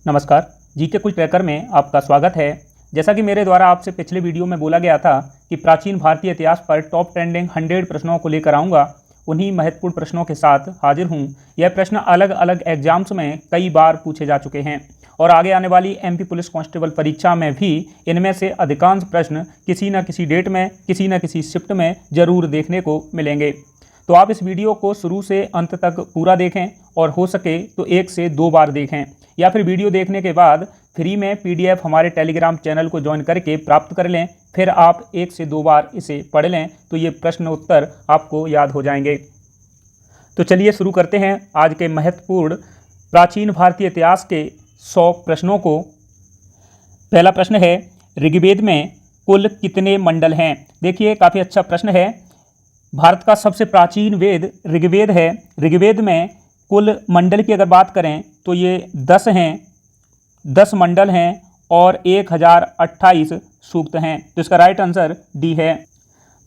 नमस्कार, जीके कुछ ट्रैकर में आपका स्वागत है। जैसा कि मेरे द्वारा आपसे पिछले वीडियो में बोला गया था कि प्राचीन भारतीय इतिहास पर टॉप ट्रेंडिंग 100 प्रश्नों को लेकर आऊँगा, उन्हीं महत्वपूर्ण प्रश्नों के साथ हाजिर हूँ। यह प्रश्न अलग अलग एग्जाम्स में कई बार पूछे जा चुके हैं और आगे आने वाली एमपी पुलिस कांस्टेबल परीक्षा में भी इनमें से अधिकांश प्रश्न किसी न किसी डेट में, किसी न किसी शिफ्ट में जरूर देखने को मिलेंगे। तो आप इस वीडियो को शुरू से अंत तक पूरा देखें और हो सके तो 1 से 2 बार देखें, या फिर वीडियो देखने के बाद फ्री में पीडीएफ हमारे टेलीग्राम चैनल को ज्वाइन करके प्राप्त कर लें। फिर आप 1 से 2 बार इसे पढ़ लें तो ये प्रश्न उत्तर आपको याद हो जाएंगे। तो चलिए शुरू करते हैं आज के महत्वपूर्ण प्राचीन भारतीय इतिहास के 100 प्रश्नों को। पहला प्रश्न है, ऋग्वेद में कुल कितने मंडल हैं? देखिए, काफ़ी अच्छा प्रश्न है। भारत का सबसे प्राचीन वेद ऋग्वेद है। ऋग्वेद में कुल मंडल की अगर बात करें तो ये 10 हैं, 10 मंडल हैं और 1028 सूक्त हैं। तो इसका राइट आंसर डी है।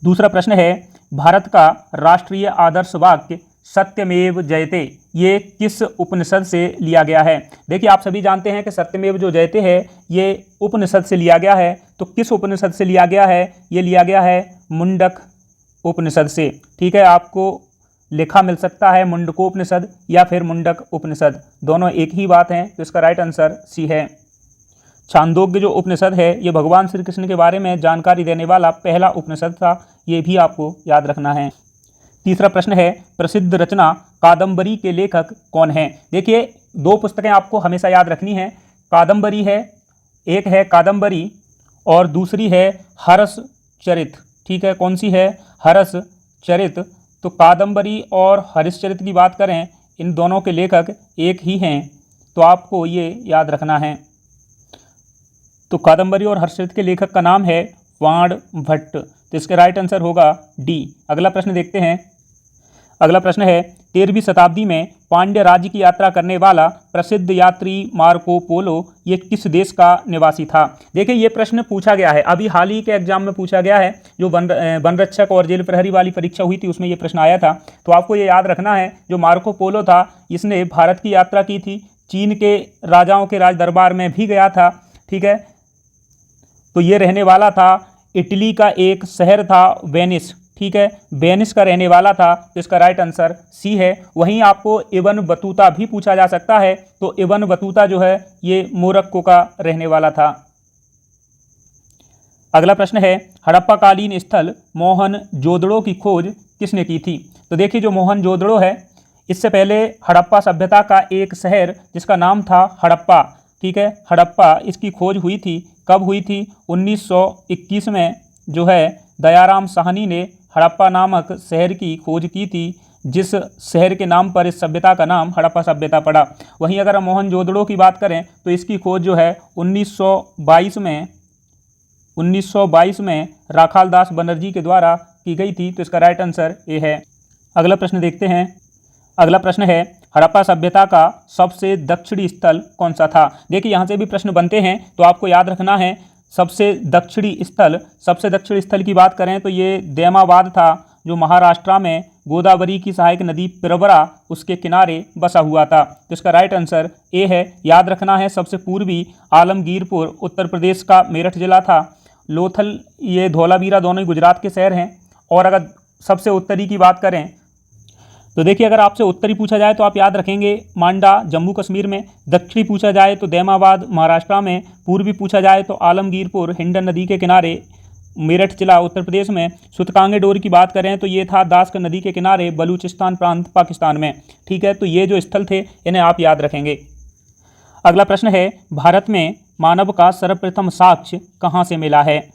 दूसरा प्रश्न है, भारत का राष्ट्रीय आदर्श वाक्य सत्यमेव जयते ये किस उपनिषद से लिया गया है? देखिए, आप सभी जानते हैं कि सत्यमेव जो जयते है ये उपनिषद से लिया गया है। तो किस उपनिषद से लिया गया है? ये लिया गया है मुंडक उपनिषद से। ठीक है, आपको लिखा मिल सकता है मुंडकोपनिषद या फिर मुंडक उपनिषद, दोनों एक ही बात है। तो इसका राइट आंसर सी है। छांदोग्य जो उपनिषद है ये भगवान श्री कृष्ण के बारे में जानकारी देने वाला पहला उपनिषद था, ये भी आपको याद रखना है। तीसरा प्रश्न है, प्रसिद्ध रचना कादंबरी के लेखक कौन हैं? देखिए, 2 पुस्तकें आपको हमेशा याद रखनी है। कादंबरी है, एक है कादंबरी और दूसरी है हर्ष चरित। ठीक है, कौन सी है? हर्ष चरित। तो कादंबरी और हरिश्चरित की बात करें, इन दोनों के लेखक एक ही हैं, तो आपको ये याद रखना है। तो कादंबरी और हरिश्चरित के लेखक का नाम है वाण भट्ट। तो इसका राइट आंसर होगा डी। अगला प्रश्न देखते हैं। अगला प्रश्न है, 13वीं शताब्दी में पांड्य राज्य की यात्रा करने वाला प्रसिद्ध यात्री मार्को पोलो ये किस देश का निवासी था? देखिए, ये प्रश्न पूछा गया है, अभी हाल ही के एग्जाम में पूछा गया है। जो वन रक्षक और जेल प्रहरी वाली परीक्षा हुई थी उसमें ये प्रश्न आया था। तो आपको ये याद रखना है, जो मार्को पोलो था इसने भारत की यात्रा की थी, चीन के राजाओं के राज दरबार में भी गया था। ठीक है, तो ये रहने वाला था इटली का एक शहर था वेनिस। ठीक है, वेनिस का रहने वाला था। तो इसका राइट आंसर सी है। वहीं आपको इब्न बतूता भी पूछा जा सकता है। तो इब्न बतूता जो है ये मोरक्को का रहने वाला था। अगला प्रश्न है, हड़प्पाकालीन स्थल मोहनजोदड़ो की खोज किसने की थी? तो देखिए, जो मोहनजोदड़ो है इससे पहले हड़प्पा सभ्यता का एक शहर जिसका नाम था हड़प्पा। ठीक है, हड़प्पा, इसकी खोज हुई थी। कब हुई थी? 1921 में जो है दयाराम साहनी ने हड़प्पा नामक शहर की खोज की थी, जिस शहर के नाम पर इस सभ्यता का नाम हड़प्पा सभ्यता पड़ा। वहीं अगर हम मोहनजोदड़ो की बात करें तो इसकी खोज जो है 1922 में राखालदास बनर्जी के द्वारा की गई थी। तो इसका राइट आंसर ए है। अगला प्रश्न देखते हैं। अगला प्रश्न है, हड़प्पा सभ्यता का सबसे दक्षिणी स्थल कौन सा था? देखिए, यहाँ से भी प्रश्न बनते हैं, तो आपको याद रखना है सबसे दक्षिणी स्थल की बात करें तो ये दैमाबाद था, जो महाराष्ट्र में गोदावरी की सहायक नदी प्रवरा उसके किनारे बसा हुआ था। तो इसका राइट आंसर ए है। याद रखना है सबसे पूर्वी आलमगीरपुर उत्तर प्रदेश का मेरठ जिला था। लोथल, ये धौलावीरा दोनों ही गुजरात के शहर हैं। और अगर सबसे उत्तरी की बात करें तो देखिए, अगर आपसे उत्तरी पूछा जाए तो आप याद रखेंगे मांडा जम्मू कश्मीर में, दक्षिणी पूछा जाए तो दैमाबाद महाराष्ट्र में, पूर्वी पूछा जाए तो आलमगीरपुर हिंडन नदी के किनारे मेरठ जिला उत्तर प्रदेश में। सूतकांगे डोर की बात करें तो ये था दास्क नदी के किनारे बलूचिस्तान प्रांत पाकिस्तान में। ठीक है, तो ये जो स्थल थे इन्हें आप याद रखेंगे। अगला प्रश्न है, भारत में मानव का सर्वप्रथम साक्ष्य कहाँ से मिला है?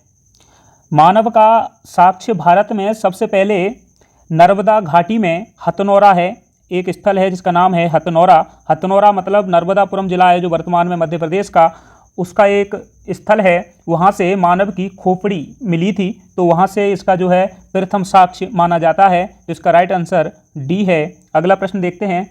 मानव का साक्ष्य भारत में सबसे पहले नर्मदा घाटी में हथनौरा है, एक स्थल है जिसका नाम है हथनौरा। हथनौरा मतलब नर्मदापुरम जिला है जो वर्तमान में मध्य प्रदेश का, उसका एक स्थल है। वहाँ से मानव की खोपड़ी मिली थी, तो वहाँ से इसका जो है प्रथम साक्ष्य माना जाता है। तो इसका राइट आंसर डी है। अगला प्रश्न देखते हैं।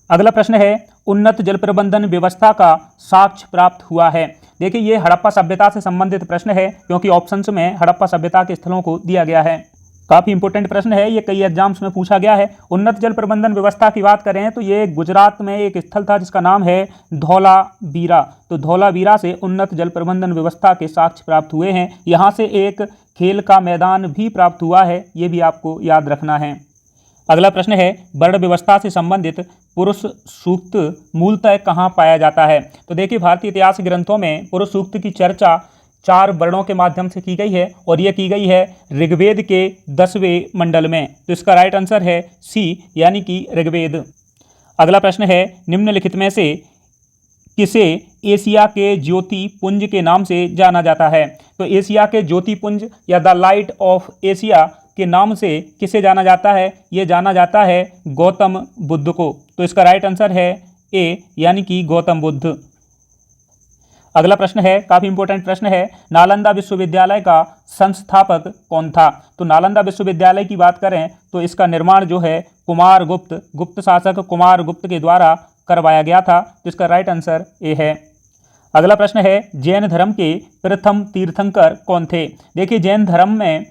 अगला प्रश्न है, उन्नत जल प्रबंधन व्यवस्था का साक्ष्य प्राप्त हुआ है? देखिए, ये हड़प्पा सभ्यता से संबंधित प्रश्न है क्योंकि ऑप्शंस में हड़प्पा सभ्यता के स्थलों को दिया गया है। काफ़ी इंपॉर्टेंट प्रश्न है ये, कई एग्जाम्स में पूछा गया है। उन्नत जल प्रबंधन व्यवस्था की बात करें तो ये गुजरात में एक स्थल था जिसका नाम है धौलावीरा। तो धौलावीरा से उन्नत जल प्रबंधन व्यवस्था के साक्ष्य प्राप्त हुए हैं। यहाँ से एक खेल का मैदान भी प्राप्त हुआ है, ये भी आपको याद रखना है। अगला प्रश्न है, वर्ण व्यवस्था से संबंधित पुरुष सूक्त मूलतः कहाँ पाया जाता है? तो देखिए, भारतीय इतिहास ग्रंथों में पुरुष सूक्त की चर्चा 4 वर्णों के माध्यम से की गई है और यह की गई है ऋग्वेद के 10वें मंडल में। तो इसका राइट आंसर है सी, यानी कि ऋग्वेद। अगला प्रश्न है, निम्नलिखित में से किसे एशिया के ज्योति पुंज के नाम से जाना जाता है? तो एशिया के ज्योति पुंज या द लाइट ऑफ एशिया के नाम से किसे जाना जाता है? ये जाना जाता है गौतम बुद्ध को। तो इसका राइट आंसर है ए, यानी कि गौतम बुद्ध। अगला प्रश्न है, काफ़ी इंपॉर्टेंट प्रश्न है, नालंदा विश्वविद्यालय का संस्थापक कौन था? तो नालंदा विश्वविद्यालय की बात करें तो इसका निर्माण जो है गुप्त शासक कुमार गुप्त के द्वारा करवाया गया था। तो इसका राइट आंसर ए है। अगला प्रश्न है, जैन धर्म के प्रथम तीर्थंकर कौन थे? देखिए, जैन धर्म में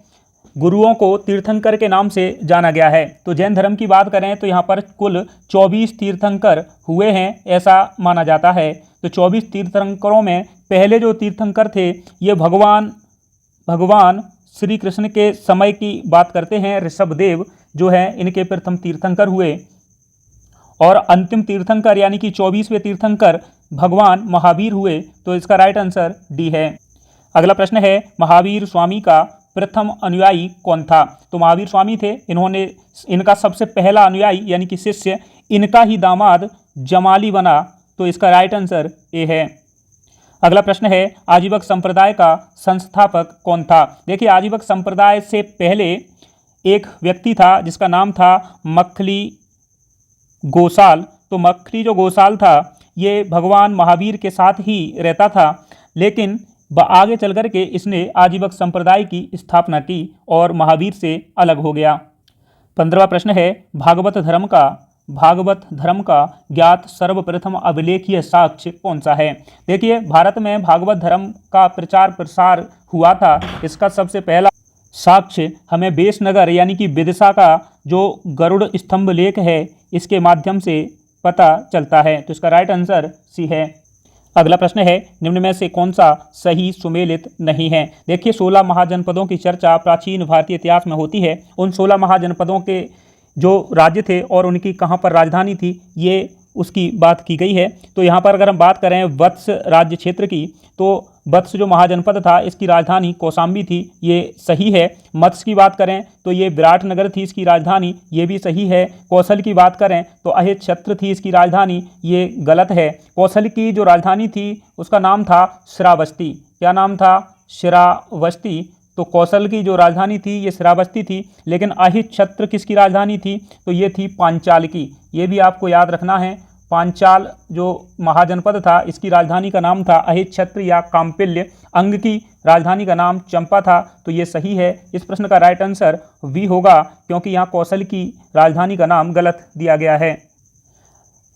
गुरुओं को तीर्थंकर के नाम से जाना गया है। तो जैन धर्म की बात करें तो यहाँ पर कुल 24 तीर्थंकर हुए हैं, ऐसा माना जाता है। तो 24 तीर्थंकरों में पहले जो तीर्थंकर थे ये भगवान श्री कृष्ण के समय की बात करते हैं। ऋषभदेव जो है इनके प्रथम तीर्थंकर हुए और अंतिम तीर्थंकर यानी कि 24वें तीर्थंकर भगवान महावीर हुए। तो इसका राइट आंसर डी है। अगला प्रश्न है, महावीर स्वामी का प्रथम अनुयायी कौन था? तो महावीर स्वामी थे, इनका सबसे पहला अनुयायी यानी कि शिष्य इनका ही दामाद जमाली बना। तो इसका राइट आंसर ए है। अगला प्रश्न है, आजीवक संप्रदाय का संस्थापक कौन था? देखिए, आजीवक संप्रदाय से पहले एक व्यक्ति था जिसका नाम था मखली गोसाल। तो मखली जो गोसाल था ये भगवान महावीर के साथ ही रहता था, लेकिन आगे चल कर के इसने आजीवक संप्रदाय की स्थापना की और महावीर से अलग हो गया। 15वां प्रश्न है, भागवत धर्म का ज्ञात सर्वप्रथम अभिलेखीय साक्ष्य कौन सा है? देखिए, भारत में भागवत धर्म का प्रचार प्रसार हुआ था। इसका सबसे पहला साक्ष्य हमें बेसनगर यानी कि विदिशा का जो गरुड़ स्तंभ लेख है इसके माध्यम से पता चलता है। तो इसका राइट आंसर सी है। अगला प्रश्न है, निम्न में से कौन सा सही सुमेलित नहीं है? देखिए, 16 महाजनपदों की चर्चा प्राचीन भारतीय इतिहास में होती है। उन 16 महाजनपदों के जो राज्य थे और उनकी कहाँ पर राजधानी थी ये उसकी बात की गई है। तो यहाँ पर अगर हम बात करें वत्स राज्य क्षेत्र की, तो वत्स जो महाजनपद था इसकी राजधानी कौशाम्बी थी, ये सही है। मत्स्य की बात करें तो ये विराटनगर थी इसकी राजधानी, ये भी सही है। कौशल की बात करें तो अहिच्छत्र थी इसकी राजधानी, ये गलत है। कौशल की जो राजधानी थी उसका नाम था श्रावस्ती। क्या नाम था? श्रावस्ती। तो कौशल की जो राजधानी थी ये श्रावस्ती थी, लेकिन अहिच्छत्र किसकी राजधानी थी? तो ये थी पांचाल की। ये भी आपको याद रखना है। पांचाल जो महाजनपद था इसकी राजधानी का नाम था अहिच्छत्र या काम्पिल्य। अंग की राजधानी का नाम चंपा था। तो ये सही है। इस प्रश्न का राइट आंसर वी होगा, क्योंकि यहाँ कौशल की राजधानी का नाम गलत दिया गया है।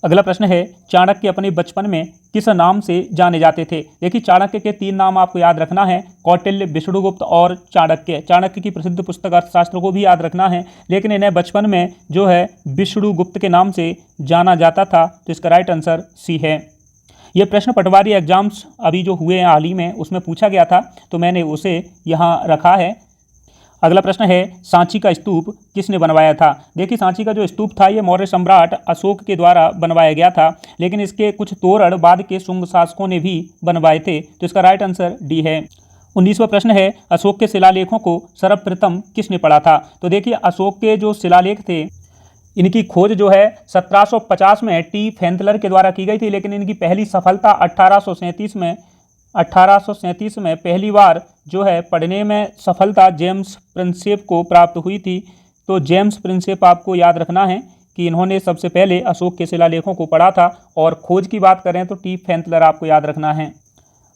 अगला प्रश्न है, चाणक्य अपने बचपन में किस नाम से जाने जाते थे? देखिए, चाणक्य के 3 नाम आपको याद रखना है, कौटिल्य, विष्णुगुप्त और चाणक्य। चाणक्य की प्रसिद्ध पुस्तक अर्थशास्त्र को भी याद रखना है, लेकिन इन्हें बचपन में जो है विष्णुगुप्त के नाम से जाना जाता था। तो इसका राइट आंसर सी है। ये प्रश्न पटवारी एग्जाम्स अभी जो हुए हैं हाल ही में उसमें पूछा गया था, तो मैंने उसे यहाँ रखा है। अगला प्रश्न है, सांची का स्तूप किसने बनवाया था? देखिए, सांची का जो स्तूप था ये मौर्य सम्राट अशोक के द्वारा बनवाया गया था, लेकिन इसके कुछ तोरण बाद के शुंग शासकों ने भी बनवाए थे। तो इसका राइट आंसर डी है। 19वां प्रश्न है, अशोक के शिलालेखों को सर्वप्रथम किसने पढ़ा था? तो देखिए, अशोक के जो शिलालेख थे इनकी खोज जो है 1750 में टी फैंथलर के द्वारा की गई थी, लेकिन इनकी पहली सफलता 1837 में पहली बार जो है पढ़ने में सफलता जेम्स प्रिंसेप को प्राप्त हुई थी। तो जेम्स प्रिंसेप आपको याद रखना है कि इन्होंने सबसे पहले अशोक के शिलालेखों को पढ़ा था। और खोज की बात करें तो टी फैंथलर आपको याद रखना है।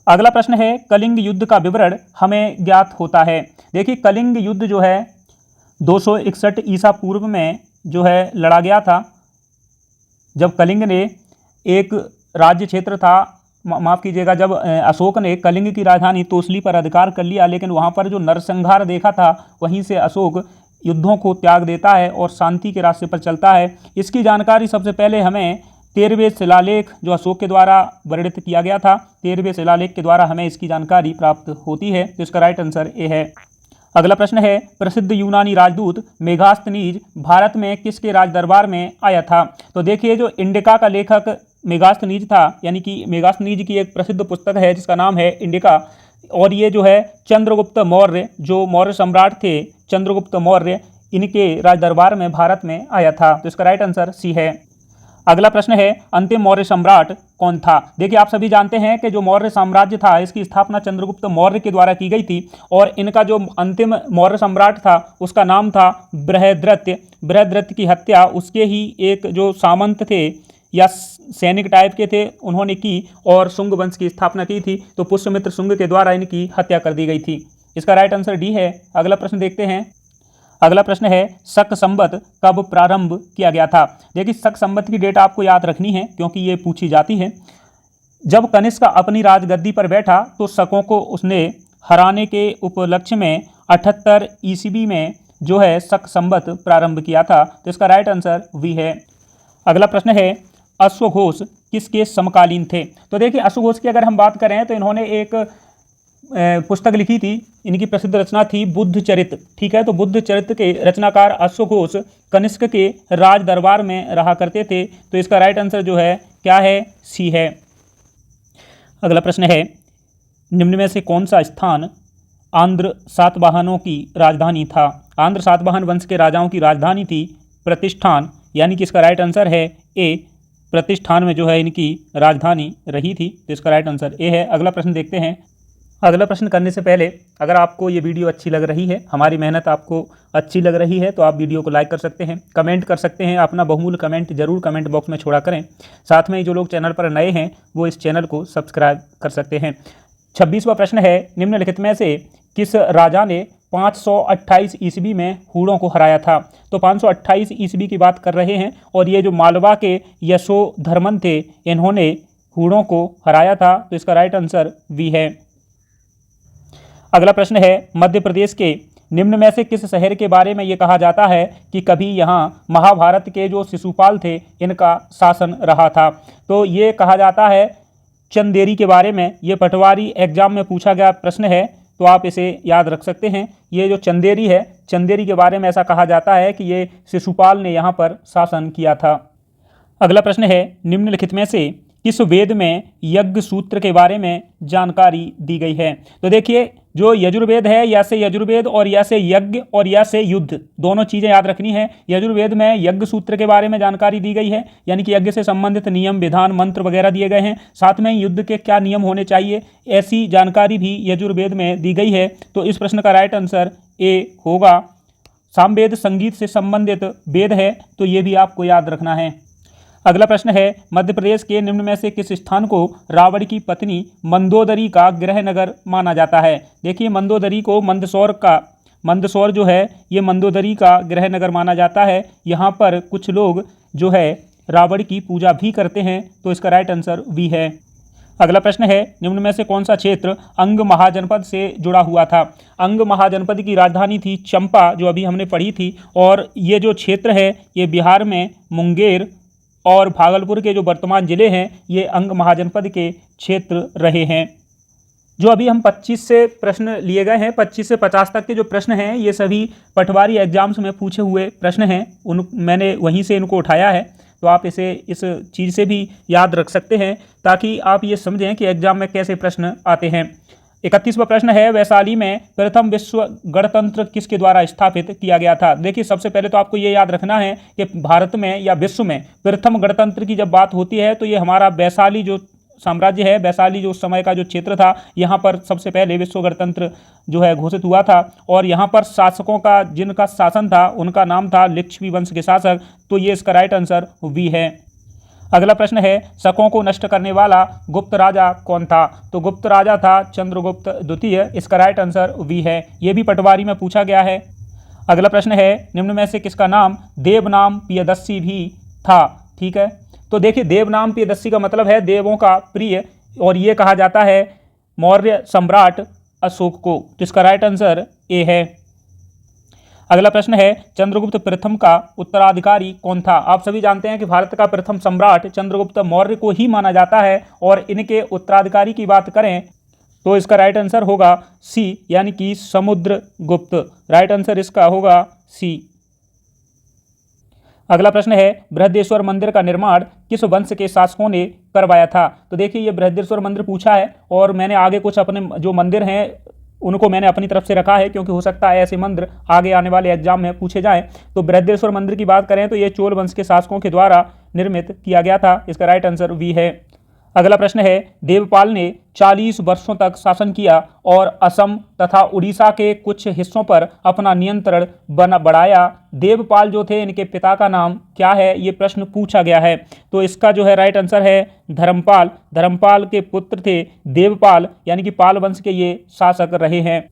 अगला प्रश्न है, कलिंग युद्ध का विवरण हमें ज्ञात होता है? देखिए, कलिंग युद्ध जो है 261 ईसा पूर्व में जो है लड़ा गया था, जब कलिंग ने एक राज्य क्षेत्र था, माफ़ कीजिएगा, जब अशोक ने कलिंग की राजधानी तोसली पर अधिकार कर लिया, लेकिन वहाँ पर जो नरसंहार देखा था वहीं से अशोक युद्धों को त्याग देता है और शांति के रास्ते पर चलता है। इसकी जानकारी सबसे पहले हमें 13वें शिलालेख जो अशोक के द्वारा वर्णित किया गया था, 13वें शिलालेख के द्वारा हमें इसकी जानकारी प्राप्त होती है। तो इसका राइट आंसर ए है। अगला प्रश्न है, प्रसिद्ध यूनानी राजदूत मेगास्थनीज भारत में किसके राज दरबार में आया था? तो देखिए, जो इंडिका का लेखक मेगास्थनीज था, यानी कि मेगास्थनीज की एक प्रसिद्ध पुस्तक है जिसका नाम है इंडिका, और ये जो है चंद्रगुप्त मौर्य, जो मौर्य सम्राट थे चंद्रगुप्त मौर्य, इनके राज दरबार में भारत में आया था। तो इसका राइट आंसर सी है। अगला प्रश्न है, अंतिम मौर्य सम्राट कौन था? देखिए, आप सभी जानते हैं कि जो मौर्य साम्राज्य था इसकी स्थापना चंद्रगुप्त मौर्य के द्वारा की गई थी, और इनका जो अंतिम मौर्य सम्राट था उसका नाम था बृहद्रथ। बृहद्रथ की हत्या उसके ही एक जो सामंत थे या सैनिक टाइप के थे उन्होंने की और शुंग वंश की स्थापना की थी। तो पुष्यमित्र शुंग के द्वारा इनकी हत्या कर दी गई थी। इसका राइट आंसर डी है। अगला प्रश्न देखते हैं। अगला प्रश्न है, शक संवत कब प्रारंभ किया गया था? देखिए, शक संवत की डेट आपको याद रखनी है क्योंकि ये पूछी जाती है। जब कनिष्क अपनी राजगद्दी पर बैठा तो शकों को उसने हराने के उपलक्ष्य में 78 ईस्वी में जो है शक संवत प्रारंभ किया था। तो इसका राइट आंसर वी है। अगला प्रश्न है, अश्वघोष किसके समकालीन थे? तो देखिए, अश्वघोष की अगर हम बात करें तो इन्होंने एक पुस्तक लिखी थी, इनकी प्रसिद्ध रचना थी बुद्ध चरित्र। ठीक है, तो बुद्ध चरित्र के रचनाकार अश्वघोष कनिष्क के राज दरबार में रहा करते थे। तो इसका राइट आंसर जो है क्या है? सी है। अगला प्रश्न है, निम्न में से कौन सा स्थान आंध्र सातवाहनों की राजधानी था? आंध्र सातवाहन वंश के राजाओं की राजधानी थी प्रतिष्ठान, यानी कि इसका राइट आंसर है ए, प्रतिष्ठान में जो है इनकी राजधानी रही थी। तो इसका राइट आंसर ए है। अगला प्रश्न देखते हैं। अगला प्रश्न करने से पहले अगर आपको ये वीडियो अच्छी लग रही है, हमारी मेहनत आपको अच्छी लग रही है, तो आप वीडियो को लाइक कर सकते हैं, कमेंट कर सकते हैं, अपना बहुमूल्य कमेंट जरूर कमेंट बॉक्स में छोड़ा करें। साथ में जो लोग चैनल पर नए हैं वो इस चैनल को सब्सक्राइब कर सकते हैं। 26वां प्रश्न है, निम्नलिखित में से किस राजा ने 528 ईस्वी में हूणों को हराया था? तो 528 ईस्वी की बात कर रहे हैं और ये जो मालवा के यशोधर्मन थे इन्होंने हूणों को हराया था। तो इसका राइट आंसर वी है। अगला प्रश्न है, मध्य प्रदेश के निम्न में से किस शहर के बारे में ये कहा जाता है कि कभी यहाँ महाभारत के जो शिशुपाल थे इनका शासन रहा था? तो ये कहा जाता है चंदेरी के बारे में। ये पटवारी एग्जाम में पूछा गया प्रश्न है, तो आप इसे याद रख सकते हैं। ये जो चंदेरी है, चंदेरी के बारे में ऐसा कहा जाता है कि ये शिशुपाल ने यहाँ पर शासन किया था। अगला प्रश्न है, निम्नलिखित में से किस वेद में यज्ञ सूत्र के बारे में जानकारी दी गई है? तो देखिए, जो यजुर्वेद है, या से यजुर्वेद और या से यज्ञ और या से युद्ध, दोनों चीज़ें याद रखनी है। यजुर्वेद में यज्ञ सूत्र के बारे में जानकारी दी गई है, यानी कि यज्ञ से संबंधित नियम विधान मंत्र वगैरह दिए गए हैं। साथ में युद्ध के क्या नियम होने चाहिए ऐसी जानकारी भी यजुर्वेद में दी गई है। तो इस प्रश्न का राइट आंसर ए होगा। सामवेद संगीत से संबंधित वेद है, तो ये भी आपको याद रखना है। अगला प्रश्न है, मध्य प्रदेश के निम्न में से किस स्थान को रावण की पत्नी मंदोदरी का गृह नगर माना जाता है? देखिए, मंदोदरी को मंदसौर जो है ये मंदोदरी का गृह नगर माना जाता है। यहाँ पर कुछ लोग जो है रावण की पूजा भी करते हैं। तो इसका राइट आंसर वी है। अगला प्रश्न है, निम्न में से कौन सा क्षेत्र अंग महाजनपद से जुड़ा हुआ था? अंग महाजनपद की राजधानी थी चंपा, जो अभी हमने पढ़ी थी, और ये जो क्षेत्र है ये बिहार में मुंगेर और भागलपुर के जो वर्तमान जिले हैं ये अंग महाजनपद के क्षेत्र रहे हैं। जो अभी हम 25 से प्रश्न लिए गए हैं, 25 से 50 तक के जो प्रश्न हैं ये सभी पटवारी एग्जाम्स में पूछे हुए प्रश्न हैं, मैंने वहीं से इनको उठाया है। तो आप इसे इस चीज़ से भी याद रख सकते हैं ताकि आप ये समझें कि एग्जाम में कैसे प्रश्न आते हैं। 31वां प्रश्न है, वैशाली में प्रथम विश्व गणतंत्र किसके द्वारा स्थापित किया गया था? देखिए, सबसे पहले तो आपको ये याद रखना है कि भारत में या विश्व में प्रथम गणतंत्र की जब बात होती है तो ये हमारा वैशाली जो साम्राज्य है, वैशाली जो उस समय का जो क्षेत्र था, यहाँ पर सबसे पहले विश्व गणतंत्र जो है घोषित हुआ था। और यहाँ पर शासकों का जिनका शासन था उनका नाम था लिच्छवी वंश के शासक। तो ये इसका राइट आंसर वी है। अगला प्रश्न है, शकों को नष्ट करने वाला गुप्त राजा कौन था? तो गुप्त राजा था चंद्रगुप्त द्वितीय। इसका राइट आंसर वी है। ये भी पटवारी में पूछा गया है। अगला प्रश्न है, निम्न में से किसका नाम देवनाम प्रियदर्शी भी था? ठीक है, तो देखिए, देवनाम प्रियदर्शी का मतलब है देवों का प्रिय, और ये कहा जाता है मौर्य सम्राट अशोक को। तो इसका राइट आंसर ए है। अगला प्रश्न है, चंद्रगुप्त प्रथम का उत्तराधिकारी कौन था? आप सभी जानते हैं कि भारत का प्रथम सम्राट चंद्रगुप्त मौर्य को ही माना जाता है, और इनके उत्तराधिकारी की बात करें तो इसका राइट आंसर होगा सी, यानी कि समुद्रगुप्त। राइट आंसर इसका होगा सी। अगला प्रश्न है, बृहदेश्वर मंदिर का निर्माण किस वंश के शासकों ने करवाया था? तो देखिए, ये बृहदेश्वर मंदिर पूछा है, और मैंने आगे कुछ अपने जो मंदिर हैं उनको मैंने अपनी तरफ से रखा है, क्योंकि हो सकता है ऐसे मंदिर आगे आने वाले एग्जाम में पूछे जाएं। तो बृहदेश्वर मंदिर की बात करें तो ये चोल वंश के शासकों के द्वारा निर्मित किया गया था। इसका राइट आंसर वी है। अगला प्रश्न है, देवपाल ने 40 वर्षों तक शासन किया और असम तथा उड़ीसा के कुछ हिस्सों पर अपना नियंत्रण बढ़ाया। देवपाल जो थे, इनके पिता का नाम क्या है? ये प्रश्न पूछा गया है। तो इसका जो है राइट आंसर है धर्मपाल। धर्मपाल के पुत्र थे देवपाल, यानी कि पाल वंश के ये शासक रहे हैं।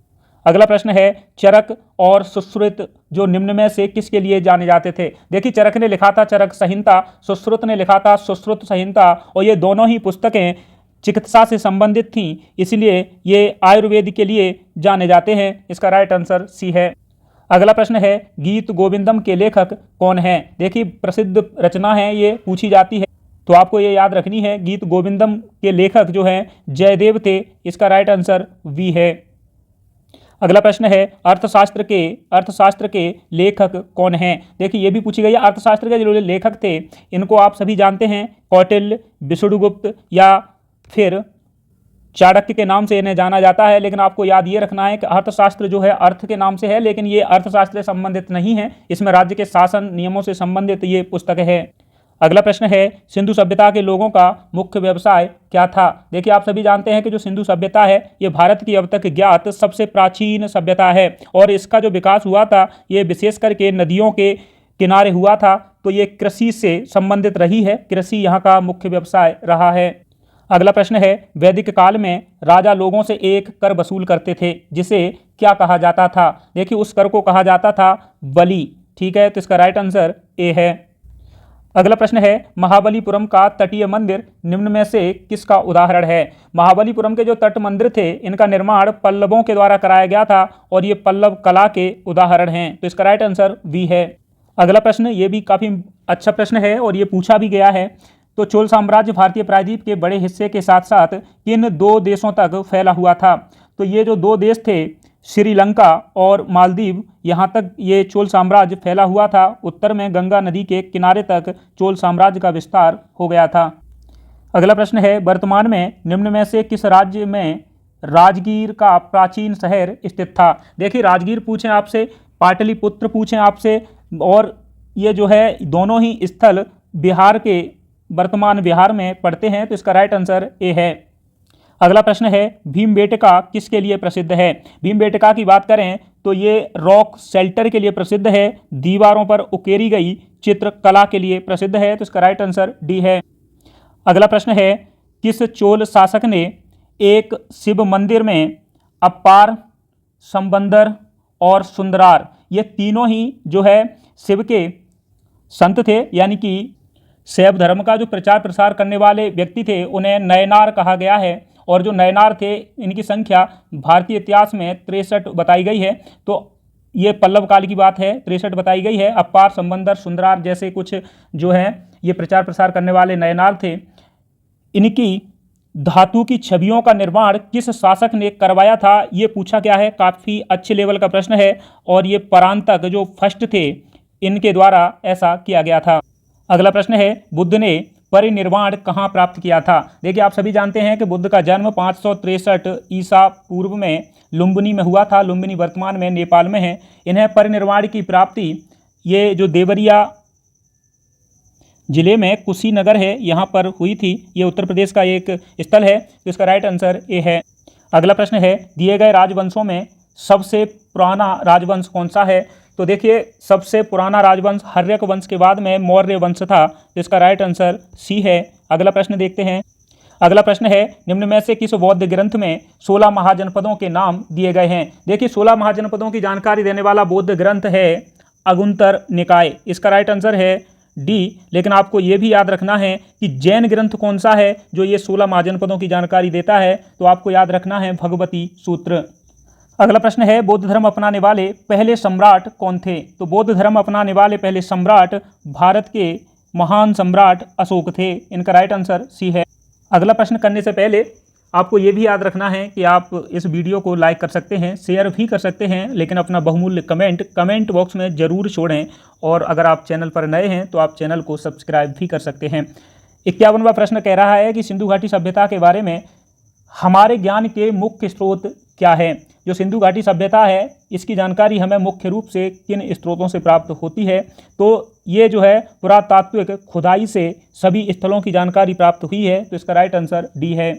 अगला प्रश्न है, चरक और सुश्रुत जो निम्न में से किसके लिए जाने जाते थे? देखिए, चरक ने लिखा था चरक संहिता, सुश्रुत ने लिखा था सुश्रुत संहिता, और ये दोनों ही पुस्तकें चिकित्सा से संबंधित थीं, इसलिए ये आयुर्वेद के लिए जाने जाते हैं। इसका राइट आंसर सी है। अगला प्रश्न है, गीत गोविंदम के लेखक कौन हैं? देखिए, प्रसिद्ध रचना है, ये पूछी जाती है, तो आपको ये याद रखनी है। गीत गोविंदम के लेखक जो हैं जयदेव थे। इसका राइट आंसर वी है। अगला प्रश्न है, अर्थशास्त्र के लेखक कौन हैं? देखिए, ये भी पूछी गई है। अर्थशास्त्र के जो लेखक थे इनको आप सभी जानते हैं, कौटिल्य, विष्णुगुप्त या फिर चाणक्य के नाम से इन्हें जाना जाता है। लेकिन आपको याद ये रखना है कि अर्थशास्त्र जो है अर्थ के नाम से है, लेकिन ये अर्थशास्त्र से संबंधित नहीं है। इसमें राज्य के शासन नियमों से संबंधित ये पुस्तक है। अगला प्रश्न है, सिंधु सभ्यता के लोगों का मुख्य व्यवसाय क्या था? देखिए, आप सभी जानते हैं कि जो सिंधु सभ्यता है ये भारत की अब तक ज्ञात सबसे प्राचीन सभ्यता है, और इसका जो विकास हुआ था ये विशेष करके नदियों के किनारे हुआ था। तो ये कृषि से संबंधित रही है, कृषि यहाँ का मुख्य व्यवसाय रहा है। अगला प्रश्न है, वैदिक काल में राजा लोगों से एक कर वसूल करते थे जिसे क्या कहा जाता था? देखिए, उस कर को कहा जाता था बलि। ठीक है, तो इसका राइट आंसर ए है। अगला प्रश्न है, महाबलीपुरम का तटीय मंदिर निम्न में से किसका उदाहरण है? महाबलीपुरम के जो तट मंदिर थे इनका निर्माण पल्लवों के द्वारा कराया गया था, और ये पल्लव कला के उदाहरण हैं। तो इसका राइट आंसर वी है। अगला प्रश्न, ये भी काफ़ी अच्छा प्रश्न है और ये पूछा भी गया है। तो चोल साम्राज्य भारतीय प्रायद्वीप के बड़े हिस्से के साथ साथ किन दो देशों तक फैला हुआ था? तो ये जो दो देश थे, श्रीलंका और मालदीव, यहाँ तक ये चोल साम्राज्य फैला हुआ था। उत्तर में गंगा नदी के किनारे तक चोल साम्राज्य का विस्तार हो गया था। अगला प्रश्न है, वर्तमान में निम्न में से किस राज्य में राजगीर का प्राचीन शहर स्थित था? देखिए, राजगीर पूछें आपसे, पाटलिपुत्र पूछें आपसे, और ये जो है दोनों ही स्थल बिहार के वर्तमान बिहार में पड़ते हैं। तो इसका राइट आंसर ए है। अगला प्रश्न है, भीमबेटका किसके लिए प्रसिद्ध है? भीमबेटका की बात करें तो ये रॉक शेल्टर के लिए प्रसिद्ध है, दीवारों पर उकेरी गई चित्रकला के लिए प्रसिद्ध है। तो इसका राइट आंसर डी है। अगला प्रश्न है, किस चोल शासक ने एक शिव मंदिर में अपार, संबंदर और सुंदरार, ये तीनों ही जो है शिव के संत थे, यानी कि शैव धर्म का जो प्रचार प्रसार करने वाले व्यक्ति थे उन्हें नयनार कहा गया है। और जो नयनार थे इनकी संख्या भारतीय इतिहास में 63 बताई गई है। तो ये पल्लव काल की बात है, 63 बताई गई है। अपार, संबंदर, सुंदरार जैसे कुछ जो हैं ये प्रचार प्रसार करने वाले नयनार थे। इनकी धातु की छवियों का निर्माण किस शासक ने करवाया था, ये पूछा गया है। काफ़ी अच्छे लेवल का प्रश्न है, और ये परांतक जो फर्स्ट थे इनके द्वारा ऐसा किया गया था। अगला प्रश्न है, बुद्ध ने परिनिर्वाण कहाँ प्राप्त किया था? देखिए, आप सभी जानते हैं कि बुद्ध का जन्म 563 ईसा पूर्व में लुम्बिनी में हुआ था। लुम्बिनी वर्तमान में नेपाल में है। इन्हें परिनिर्वाण की प्राप्ति ये जो देवरिया जिले में कुशीनगर है यहाँ पर हुई थी। ये उत्तर प्रदेश का एक स्थल है। तो इसका राइट आंसर ए है। अगला प्रश्न है, दिए गए राजवंशों में सबसे पुराना राजवंश कौन सा है? तो देखिए, सबसे पुराना राजवंश हर्यक वंश के बाद में मौर्य वंश था। तो इसका राइट आंसर सी है। अगला प्रश्न देखते हैं। अगला प्रश्न है, निम्न में से किस बौद्ध ग्रंथ में 16 महाजनपदों के नाम दिए गए हैं? देखिए, 16 महाजनपदों की जानकारी देने वाला बौद्ध ग्रंथ है अगुंतर निकाय। इसका राइट आंसर है डी। लेकिन आपको ये भी याद रखना है कि जैन ग्रंथ कौन सा है जो ये 16 महाजनपदों की जानकारी देता है। तो आपको याद रखना है भगवती सूत्र। अगला प्रश्न है, बौद्ध धर्म अपनाने वाले पहले सम्राट कौन थे? तो बौद्ध धर्म अपनाने वाले पहले सम्राट भारत के महान सम्राट अशोक थे। इनका राइट आंसर सी है। अगला प्रश्न करने से पहले आपको ये भी याद रखना है कि आप इस वीडियो को लाइक कर सकते हैं, शेयर भी कर सकते हैं, लेकिन अपना बहुमूल्य कमेंट बॉक्स में ज़रूर छोड़ें। और अगर आप चैनल पर नए हैं तो आप चैनल को सब्सक्राइब भी कर सकते हैं। 51वां प्रश्न कह रहा है कि सिंधु घाटी सभ्यता के बारे में हमारे ज्ञान के मुख्य स्रोत क्या है? जो सिंधु घाटी सभ्यता है इसकी जानकारी हमें मुख्य रूप से किन स्रोतों से प्राप्त होती है? तो ये जो है पुरातात्विक खुदाई से सभी स्थलों की जानकारी प्राप्त हुई है। तो इसका राइट आंसर डी है।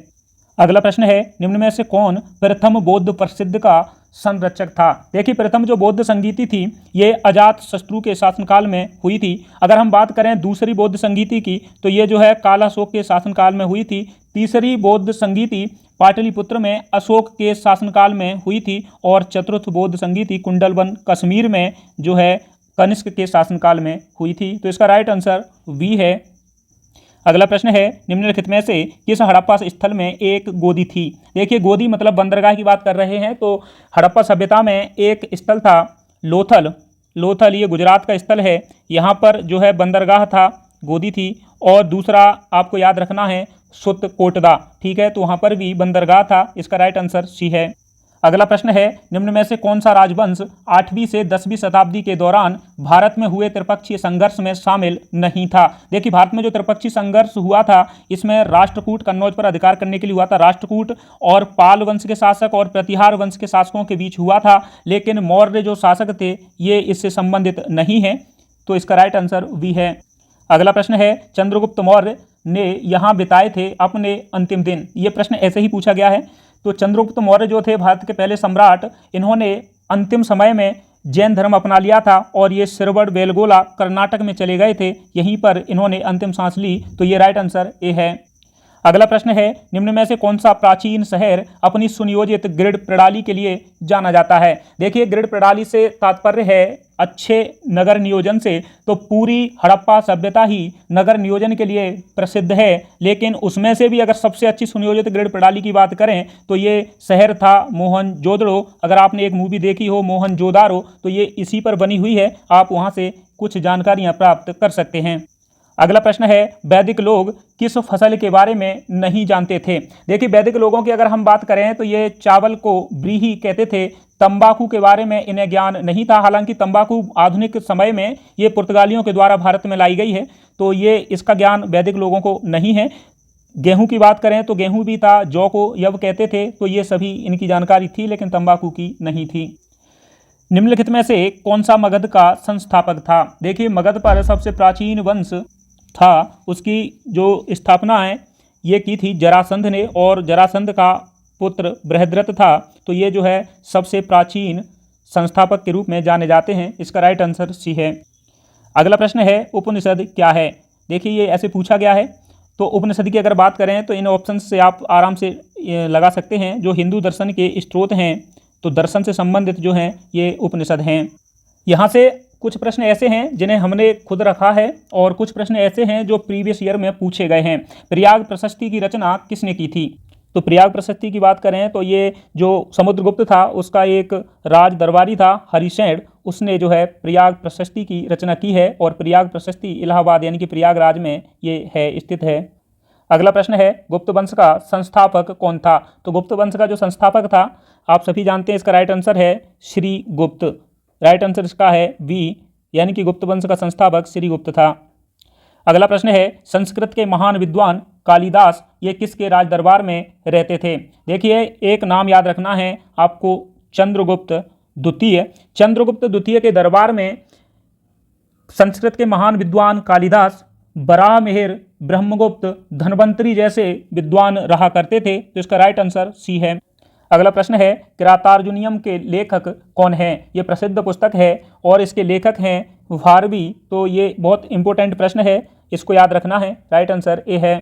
अगला प्रश्न है, निम्न में से कौन प्रथम बौद्ध प्रसिद्ध का संरक्षक था? देखिए, प्रथम जो बौद्ध संगीति थी ये अजात शत्रु के शासनकाल में हुई थी। अगर हम बात करें दूसरी बौद्ध संगीति की तो ये जो है कालाशोक के शासनकाल में हुई थी। तीसरी बौद्ध संगीति पाटलिपुत्र में अशोक के शासनकाल में हुई थी। और चतुर्थ बौद्ध संगीति कुंडलवन कश्मीर में जो है कनिष्क के शासनकाल में हुई थी। तो इसका राइट आंसर वी है। अगला प्रश्न है, निम्नलिखित में से किस हड़प्पा स्थल में एक गोदी थी? देखिए, गोदी मतलब बंदरगाह की बात कर रहे हैं। तो हड़प्पा सभ्यता में एक स्थल था लोथल, ये गुजरात का स्थल है। यहाँ पर जो है बंदरगाह था, गोदी थी। और दूसरा आपको याद रखना है सुतकोटदा, ठीक है, तो वहाँ पर भी बंदरगाह था। इसका राइट आंसर सी है। अगला प्रश्न है, निम्न में से कौन सा राजवंश 8वीं से 10वीं शताब्दी के दौरान भारत में हुए त्रिपक्षीय संघर्ष में शामिल नहीं था? देखिए, भारत में जो त्रिपक्षीय संघर्ष हुआ था इसमें राष्ट्रकूट कन्नौज पर अधिकार करने के लिए हुआ था। राष्ट्रकूट और पाल वंश के शासक और प्रतिहार वंश के शासकों के बीच हुआ था, लेकिन मौर्य जो शासक थे ये इससे संबंधित नहीं है। तो इसका राइट आंसर वी है। अगला प्रश्न है, चंद्रगुप्त मौर्य ने यहाँ बिताए थे अपने अंतिम दिन? ये प्रश्न ऐसे ही पूछा गया है। तो चंद्रगुप्त मौर्य जो थे भारत के पहले सम्राट, इन्होंने अंतिम समय में जैन धर्म अपना लिया था और ये सिरवड़ बेलगोला कर्नाटक में चले गए थे। यहीं पर इन्होंने अंतिम सांस ली। तो ये राइट आंसर ए है। अगला प्रश्न है, निम्न में से कौन सा प्राचीन शहर अपनी सुनियोजित ग्रिड प्रणाली के लिए जाना जाता है? देखिए, ग्रिड प्रणाली से तात्पर्य है अच्छे नगर नियोजन से। तो पूरी हड़प्पा सभ्यता ही नगर नियोजन के लिए प्रसिद्ध है, लेकिन उसमें से भी अगर सबसे अच्छी सुनियोजित ग्रिड प्रणाली की बात करें तो ये शहर था मोहनजोदड़ो। अगर आपने एक मूवी देखी हो मोहनजोदारो, तो ये इसी पर बनी हुई है। आप वहाँ से कुछ जानकारियाँ प्राप्त कर सकते हैं। अगला प्रश्न है, वैदिक लोग किस फसल के बारे में नहीं जानते थे? देखिए, वैदिक लोगों की अगर हम बात करें तो ये चावल को व्रीहि कहते थे। तंबाकू के बारे में इन्हें ज्ञान नहीं था। हालांकि तंबाकू आधुनिक समय में ये पुर्तगालियों के द्वारा भारत में लाई गई है, तो ये इसका ज्ञान वैदिक लोगों को नहीं है। गेहूं की बात करें तो गेहूं भी था, जौ को यव कहते थे। तो ये सभी इनकी जानकारी थी, लेकिन तंबाकू की नहीं थी। निम्नलिखित में से कौन सा मगध का संस्थापक था? देखिए, मगध पर सबसे प्राचीन वंश था, उसकी जो स्थापना है ये की थी जरासंध ने, और जरासंध का पुत्र बृहद्रथ था। तो ये जो है सबसे प्राचीन संस्थापक के रूप में जाने जाते हैं। इसका राइट आंसर सी है। अगला प्रश्न है, उपनिषद क्या है? देखिए, ये ऐसे पूछा गया है। तो उपनिषद की अगर बात करें तो इन ऑप्शन से आप आराम से लगा सकते हैं। जो हिंदू दर्शन के स्रोत हैं, तो दर्शन से संबंधित जो हैं ये उपनिषद हैं। यहाँ से कुछ प्रश्न ऐसे हैं जिन्हें हमने खुद रखा है और कुछ प्रश्न ऐसे हैं जो प्रीवियस ईयर में पूछे गए हैं। प्रयाग प्रशस्ति की रचना किसने की थी? तो प्रयाग प्रशस्ति की बात करें तो ये जो समुद्रगुप्त था उसका एक राज दरबारी था हरिशैन, उसने जो है प्रयाग प्रशस्ति की रचना की है। और प्रयाग प्रशस्ति इलाहाबाद यानी कि प्रयागराज में ये है स्थित है। अगला प्रश्न है, गुप्त वंश का संस्थापक कौन था? तो गुप्त वंश का जो संस्थापक था आप सभी जानते हैं। इसका राइट आंसर है श्री गुप्त। राइट आंसर इसका है बी, यानी कि गुप्त वंश का संस्थापक श्री गुप्त था। अगला प्रश्न है, संस्कृत के महान विद्वान कालिदास ये किसके राज दरबार में रहते थे? देखिए, एक नाम याद रखना है आपको, चंद्रगुप्त द्वितीय। चंद्रगुप्त द्वितीय के दरबार में संस्कृत के महान विद्वान कालिदास, बराहमिहिर, ब्रह्मगुप्त, धन्वंतरी जैसे विद्वान रहा करते थे। तो इसका राइट आंसर सी है। अगला प्रश्न है, किरातार्जुनीयम के लेखक कौन हैं? ये प्रसिद्ध पुस्तक है और इसके लेखक हैं भारवी। तो ये बहुत इंपॉर्टेंट प्रश्न है, इसको याद रखना है। राइट आंसर ए है।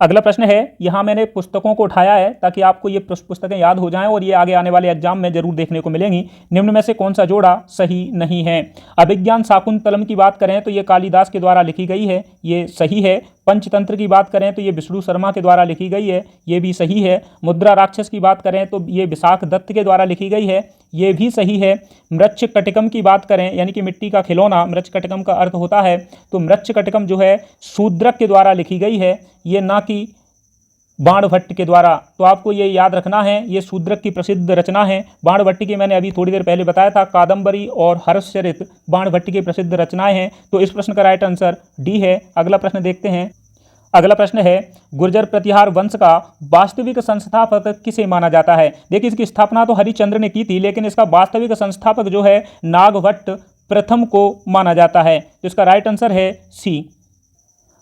अगला प्रश्न है, यहाँ मैंने पुस्तकों को उठाया है ताकि आपको ये पुस्तकें याद हो जाएं और ये आगे आने वाले एग्जाम में जरूर देखने को मिलेंगी। निम्न में से कौन सा जोड़ा सही नहीं है? अभिज्ञान शाकुंतलम की बात करें तो ये कालिदास के द्वारा लिखी गई है, ये सही है। पंचतंत्र की बात करें तो ये विष्णु शर्मा के द्वारा लिखी गई है, ये भी सही है। मुद्रा राक्षस की बात करें तो ये विशाख दत्त के द्वारा लिखी गई है, ये भी सही है। मृच्छकटिकम की बात करें यानी कि मिट्टी का खिलौना, मृच्छकटिकम का अर्थ होता है, तो मृच्छकटिकम जो है शूद्रक के द्वारा लिखी गई है, ये ना कि बाणभट्ट के द्वारा। तो आपको ये याद रखना है, ये शूद्रक की प्रसिद्ध रचना है। बाणभट्ट की मैंने अभी थोड़ी देर पहले बताया था, कादंबरी और हर्षचरित बाणभट्ट की प्रसिद्ध रचनाएं हैं। तो इस प्रश्न का राइट आंसर डी है। अगला प्रश्न देखते हैं। अगला प्रश्न है, गुर्जर प्रतिहार वंश का वास्तविक संस्थापक किसे माना जाता है? देखिए, इसकी स्थापना तो हरिश्चंद्र ने की थी, लेकिन इसका वास्तविक संस्थापक जो है नागभट्ट प्रथम को माना जाता है। तो इसका राइट आंसर है सी।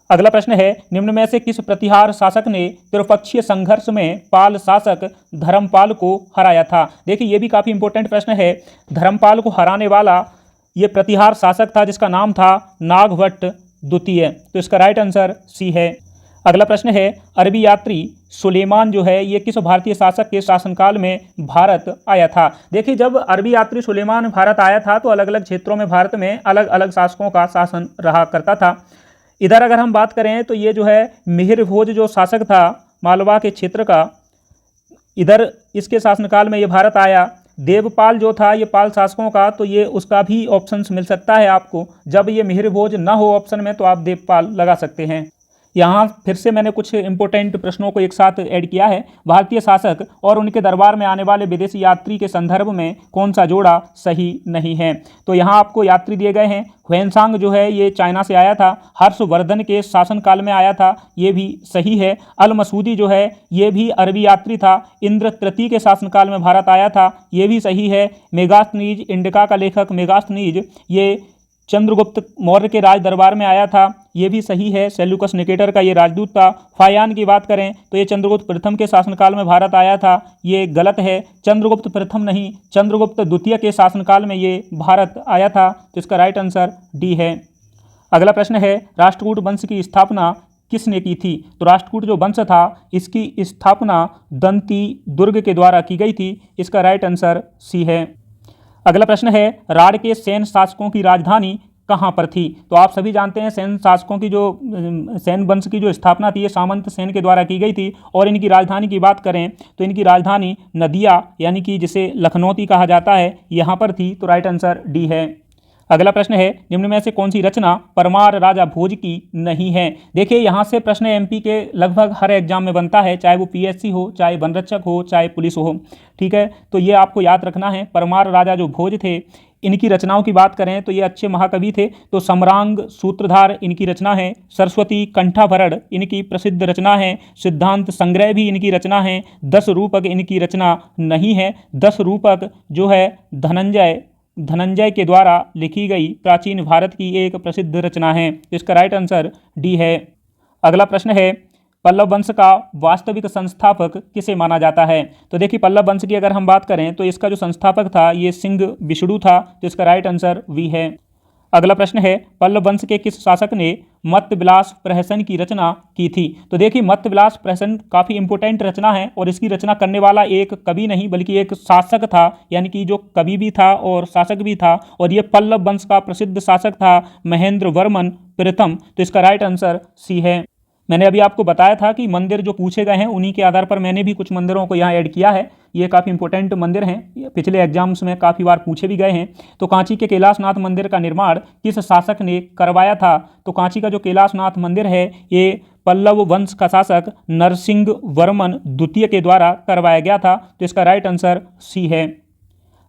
अगला प्रश्न है, निम्न में से किस प्रतिहार शासक ने त्रिपक्षीय संघर्ष में पाल शासक धर्मपाल को हराया था? देखिए, ये भी काफी इंपॉर्टेंट प्रश्न है। धर्मपाल को हराने वाला ये प्रतिहार शासक था जिसका नाम था नागभट्ट द्वितीय। तो इसका राइट आंसर सी है। अगला प्रश्न है, अरबी यात्री सुलेमान जो है ये किस भारतीय शासक के शासनकाल में भारत आया था? देखिए, जब अरबी यात्री सुलेमान भारत आया था तो अलग अलग क्षेत्रों में भारत में अलग अलग शासकों का शासन रहा करता था। इधर अगर हम बात करें तो ये जो है मिहिर भोज जो शासक था मालवा के क्षेत्र का, इधर इसके शासनकाल में ये भारत आया। देवपाल जो था ये पाल शासकों का, तो ये उसका भी ऑप्शंस मिल सकता है आपको। जब ये मिहिर भोज ना हो ऑप्शन में तो आप देवपाल लगा सकते हैं। यहाँ फिर से मैंने कुछ इंपॉर्टेंट प्रश्नों को एक साथ ऐड किया है। भारतीय शासक और उनके दरबार में आने वाले विदेशी यात्री के संदर्भ में कौन सा जोड़ा सही नहीं है? तो यहाँ आपको यात्री दिए गए हैं। ह्वेनसांग जो है ये चाइना से आया था। हर्षवर्धन के शासनकाल में आया था, ये भी सही है। अल मसूदी जो है ये भी अरबी यात्री था। इंद्र तृतीय के शासनकाल में भारत आया था, ये भी सही है। मेगास्थनीज, इंडिका का लेखक मेगास्थनीज ये चंद्रगुप्त मौर्य के राज दरबार में आया था, ये भी सही है। सेल्यूकस निकेटर का ये राजदूत था। फायान की बात करें तो ये चंद्रगुप्त प्रथम के शासनकाल में भारत आया था, ये गलत है। चंद्रगुप्त प्रथम नहीं, चंद्रगुप्त द्वितीय के शासनकाल में ये भारत आया था। तो इसका राइट आंसर डी है। अगला प्रश्न है, राष्ट्रकूट वंश की स्थापना किसने की थी? तो राष्ट्रकूट जो वंश था इसकी स्थापना दंती दुर्ग के द्वारा की गई थी। इसका राइट आंसर सी है। अगला प्रश्न है, राढ़ के सैन शासकों की राजधानी कहाँ पर थी? तो आप सभी जानते हैं सैन शासकों की जो सैन वंश की जो स्थापना थी ये सामंत सेन के द्वारा की गई थी। और इनकी राजधानी की बात करें तो इनकी राजधानी नदिया यानी कि जिसे लखनौती कहा जाता है यहाँ पर थी। तो राइट आंसर डी है। अगला प्रश्न है, निम्न में से कौन सी रचना परमार राजा भोज की नहीं है? देखिए, यहाँ से प्रश्न एमपी के लगभग हर एग्जाम में बनता है, चाहे वो पीएससी हो, चाहे वनरक्षक हो, चाहे पुलिस हो। ठीक है, तो ये आपको याद रखना है। परमार राजा जो भोज थे इनकी रचनाओं की बात करें तो ये अच्छे महाकवि थे। तो सम्रांग सूत्रधार इनकी रचना है। सरस्वती कंठाभरण इनकी प्रसिद्ध रचना है। सिद्धांत संग्रह भी इनकी रचना है। 10 रूपक इनकी रचना नहीं है। 10 रूपक जो है धनंजय के द्वारा लिखी गई प्राचीन भारत की एक प्रसिद्ध रचना है। इसका राइट आंसर डी है। अगला प्रश्न है, पल्लव वंश का वास्तविक संस्थापक किसे माना जाता है? तो देखिए, पल्लव वंश की अगर हम बात करें तो इसका जो संस्थापक था ये सिंह विष्णु था। तो इसका राइट आंसर वी है। अगला प्रश्न है, पल्लव वंश के किस शासक ने मत्तविलास प्रहसन की रचना की थी? तो देखिए, मत्तविलास प्रहसन काफ़ी इंपॉर्टेंट रचना है और इसकी रचना करने वाला एक कवि नहीं बल्कि एक शासक था, यानी कि जो कवि भी था और शासक भी था। और ये पल्लव वंश का प्रसिद्ध शासक था महेंद्र वर्मन प्रथम। तो इसका राइट आंसर सी है। मैंने अभी आपको बताया था कि मंदिर जो पूछे गए हैं उन्हीं के आधार पर मैंने भी कुछ मंदिरों को यहाँ ऐड किया है। ये काफ़ी इंपॉर्टेंट मंदिर हैं, पिछले एग्जाम्स में काफ़ी बार पूछे भी गए हैं। तो कांची के कैलाशनाथ मंदिर का निर्माण किस शासक ने करवाया था? तो कांची का जो कैलाशनाथ मंदिर है ये पल्लव वंश का शासक नरसिंह वर्मन द्वितीय के द्वारा करवाया गया था। तो इसका राइट आंसर सी है।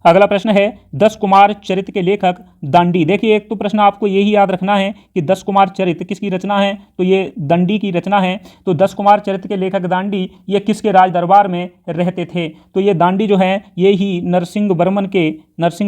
अगला प्रश्न है, 10 कुमार चरित्र के लेखक दांडी। देखिए, एक तो प्रश्न आपको यही याद रखना है कि 10 कुमार चरित्र किसकी रचना है? तो ये दंडी की रचना है। तो 10 कुमार चरित्र के लेखक दांडी ये किसके राज दरबार में रहते थे? तो ये दांडी जो है ये ही नरसिंह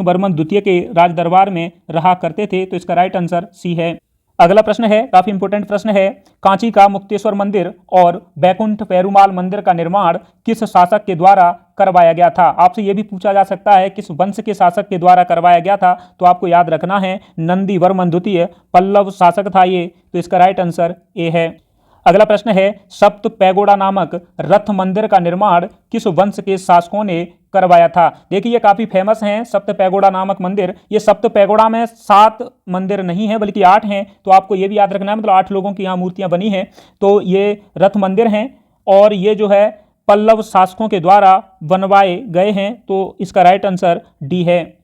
वर्मन द्वितीय के राज दरबार में रहा करते थे। तो इसका राइट आंसर सी है। अगला प्रश्न है, काफी इंपॉर्टेंट प्रश्न है, कांची का मुक्तेश्वर मंदिर और बैकुंठ पेरुमाल मंदिर का निर्माण किस शासक के द्वारा करवाया गया था? आपसे यह भी पूछा जा सकता है किस वंश के शासक के द्वारा करवाया गया था? तो आपको याद रखना है नंदी वर्मन द्वितीय पल्लव शासक था ये। तो इसका राइट आंसर ए है। अगला प्रश्न है, सप्त पैगोडा नामक रथ मंदिर का निर्माण किस वंश के शासकों ने करवाया था? देखिए ये काफी फेमस हैं सप्त पैगोडा नामक मंदिर। ये सप्त पैगोडा में 7 मंदिर नहीं है बल्कि 8 हैं, तो आपको ये भी याद रखना है, मतलब 8 लोगों की यहाँ मूर्तियां बनी हैं। तो ये रथ मंदिर हैं और ये जो है पल्लव शासकों के द्वारा बनवाए गए हैं। तो इसका राइट आंसर डी है।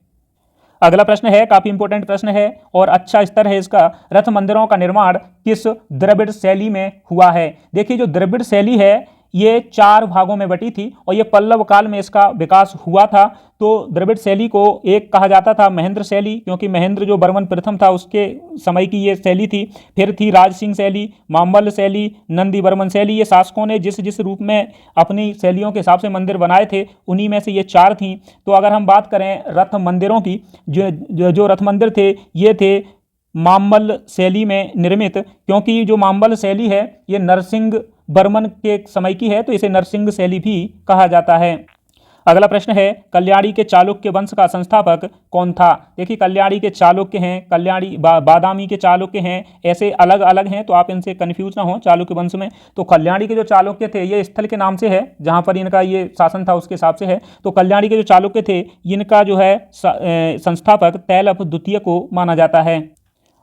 अगला प्रश्न है, काफी इंपॉर्टेंट प्रश्न है और अच्छा स्तर है इसका। रथ मंदिरों का निर्माण किस द्रविड़ शैली में हुआ है? देखिए जो द्रविड़ शैली है ये 4 भागों में बटी थी और ये पल्लव काल में इसका विकास हुआ था। तो द्रविड़ शैली को एक कहा जाता था महेंद्र शैली, क्योंकि महेंद्र जो वर्मन प्रथम था उसके समय की ये शैली थी। फिर थी राज सिंह शैली, मामल्ल शैली, नंदी वर्मन शैली। ये शासकों ने जिस जिस रूप में अपनी शैलियों के हिसाब से मंदिर बनाए थे उन्हीं में से ये 4 थी। तो अगर हम बात करें रथ मंदिरों की, जो रथ मंदिर थे ये थे मामल्ल शैली में निर्मित, क्योंकि जो मामल्ल शैली है ये नरसिंह वर्मन के समय की है, तो इसे नरसिंह शैली भी कहा जाता है। अगला प्रश्न है, कल्याणी के चालुक्य वंश का संस्थापक कौन था? देखिए कल्याणी के चालुक्य हैं, कल्याणी बादामी के चालुक्य हैं, ऐसे अलग अलग हैं, तो आप इनसे कंफ्यूज ना हो चालुक्य वंश में। तो कल्याणी के जो चालुक्य थे ये स्थल के नाम से है जहां पर इनका ये शासन था उसके हिसाब से है। तो कल्याणी के जो चालुक्य थे इनका जो है संस्थापक तैलप द्वितीय को माना जाता है।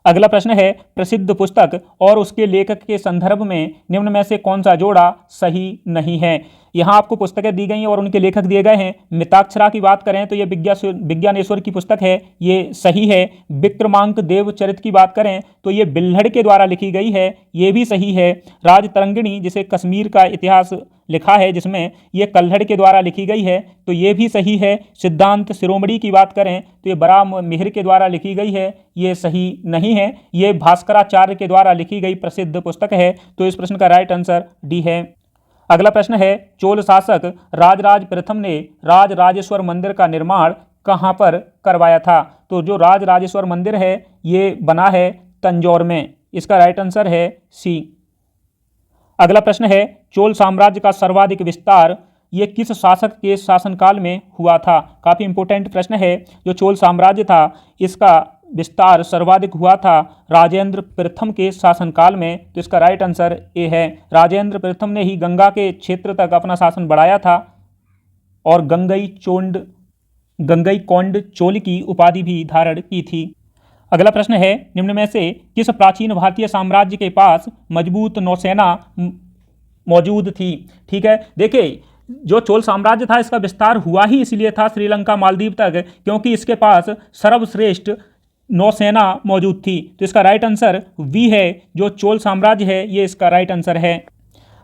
अगला प्रश्न है, प्रसिद्ध पुस्तक और उसके लेखक के संदर्भ में निम्न में से कौन सा जोड़ा सही नहीं है? यहाँ आपको पुस्तकें दी गई हैं और उनके लेखक दिए गए हैं। मिताक्षरा की बात करें तो ये विज्ञानेश्वर की पुस्तक है, ये सही है। विक्रमांक देवचरित की बात करें तो ये बिल्हड़ के द्वारा लिखी गई है, ये भी सही है। राजतरंगिणी जिसे कश्मीर का इतिहास लिखा है जिसमें ये कल्हड़ के द्वारा लिखी गई है, तो ये भी सही है। सिद्धांत शिरोमणि की बात करें तो ये बड़ा मिहिर के द्वारा लिखी गई है, ये सही नहीं है। ये भास्कराचार्य के द्वारा लिखी गई प्रसिद्ध पुस्तक है, तो इस प्रश्न का राइट आंसर डी है। अगला प्रश्न है, चोल शासक राजराज प्रथम ने राजराजेश्वर मंदिर का निर्माण कहाँ पर करवाया था? तो जो राजराजेश्वर मंदिर है ये बना है तंजौर में, इसका राइट आंसर है सी। अगला प्रश्न है, चोल साम्राज्य का सर्वाधिक विस्तार ये किस शासक के शासनकाल में हुआ था? काफी इंपोर्टेंट प्रश्न है। जो चोल साम्राज्य था इसका विस्तार सर्वाधिक हुआ था राजेंद्र प्रथम के शासनकाल में, तो इसका राइट आंसर ए है। राजेंद्र प्रथम ने ही गंगा के क्षेत्र तक अपना शासन बढ़ाया था और गंगईकोंड चोल की उपाधि भी धारण की थी। अगला प्रश्न है, निम्न में से किस प्राचीन भारतीय साम्राज्य के पास मजबूत नौसेना मौजूद थी? ठीक है, देखिए जो चोल साम्राज्य था इसका विस्तार हुआ ही इसलिए था श्रीलंका मालदीव तक क्योंकि इसके पास सर्वश्रेष्ठ नौसेना मौजूद थी। तो इसका राइट आंसर वी है, जो चोल साम्राज्य है ये इसका राइट आंसर है।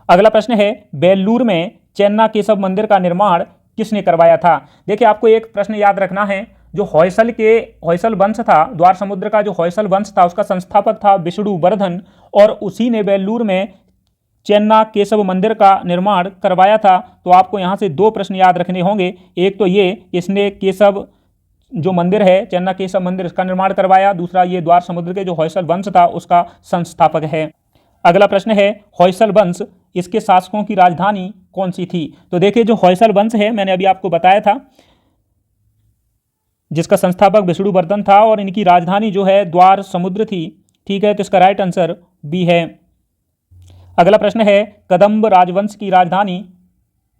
अगला प्रश्न है, बेल्लूर में चेन्ना केशव मंदिर का निर्माण किसने करवाया था? देखिए आपको एक प्रश्न याद रखना है, जो होयसल वंश था, द्वार समुद्र का जो होयसल वंश था उसका संस्थापक था विष्णुवर्धन और उसी ने बेल्लूर में चेन्ना केशव मंदिर का निर्माण करवाया था। तो आपको यहाँ से 2 प्रश्न याद रखने होंगे। एक तो ये इसने केशव जो मंदिर है चेन्ना केशव मंदिर इसका निर्माण करवाया, दूसरा ये द्वार समुद्र के जो होयसल वंश था उसका संस्थापक है। अगला प्रश्न है, होयसल वंश इसके शासकों की राजधानी कौन सी थी? तो देखिए जो होयसल वंश है मैंने अभी आपको बताया था जिसका संस्थापक विष्णुवर्धन था और इनकी राजधानी जो है द्वार समुद्र थी। ठीक है, तो इसका राइट आंसर बी है। अगला प्रश्न है, कदम्ब राजवंश की राजधानी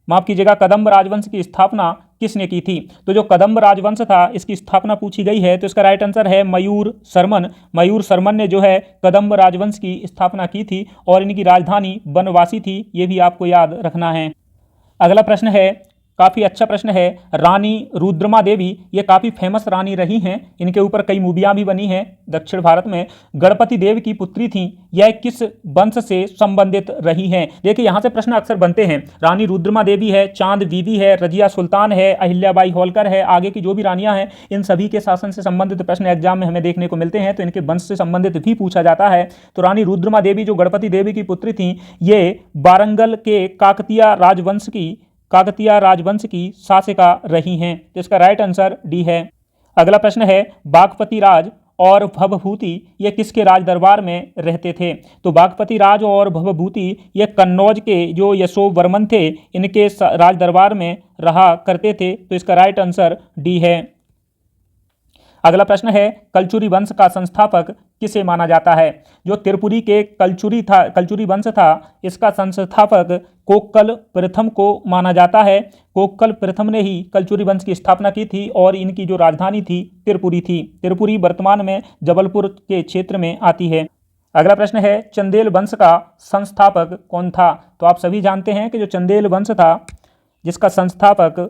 माफ कीजिएगा कदम्ब राजवंश की स्थापना किसने की थी? तो जो कदम्ब राजवंश था इसकी स्थापना पूछी गई है, तो इसका राइट आंसर है मयूर शर्मन। मयूर शर्मन ने जो है कदम्ब राजवंश की स्थापना की थी और इनकी राजधानी बनवासी थी, ये भी आपको याद रखना है। अगला प्रश्न है, काफ़ी अच्छा प्रश्न है, रानी रुद्रमा देवी ये काफ़ी फेमस रानी रही हैं, इनके ऊपर कई मूवियाँ भी बनी हैं दक्षिण भारत में। गणपति देव की पुत्री थी, यह किस वंश से संबंधित रही हैं? देखिए यहाँ से प्रश्न अक्सर बनते हैं। रानी रुद्रमा देवी है, चांद बीबी है, रजिया सुल्तान है, अहिल्याबाई होलकर है, आगे की जो भी रानियाँ हैं इन सभी के शासन से संबंधित प्रश्न एग्जाम में हमें देखने को मिलते हैं, तो इनके वंश से संबंधित भी पूछा जाता है। तो रानी रुद्रमा देवी जो गणपति देवी की पुत्री थी ये वारंगल के काकतीय राजवंश की शासिका रही हैं, तो इसका राइट आंसर डी है। अगला प्रश्न है, बागपति राज और भवभूति ये किसके राज दरबार में रहते थे? तो बागपति राज और भवभूति ये कन्नौज के जो यशोवर्मन थे इनके राज दरबार में रहा करते थे, तो इसका राइट आंसर डी है। अगला प्रश्न है, कलचुरी वंश का संस्थापक किसे माना जाता है? जो त्रिपुरी के कलचुरी वंश था, इसका संस्थापक कोक्कल प्रथम को माना जाता है। कोक्कल प्रथम ने ही कलचुरी वंश की स्थापना की थी और इनकी जो राजधानी थी त्रिपुरी थी। त्रिपुरी वर्तमान में जबलपुर के क्षेत्र में आती है। अगला प्रश्न है, चंदेल वंश का संस्थापक कौन था? तो आप सभी जानते हैं कि जो चंदेल वंश था, जिसका संस्थापक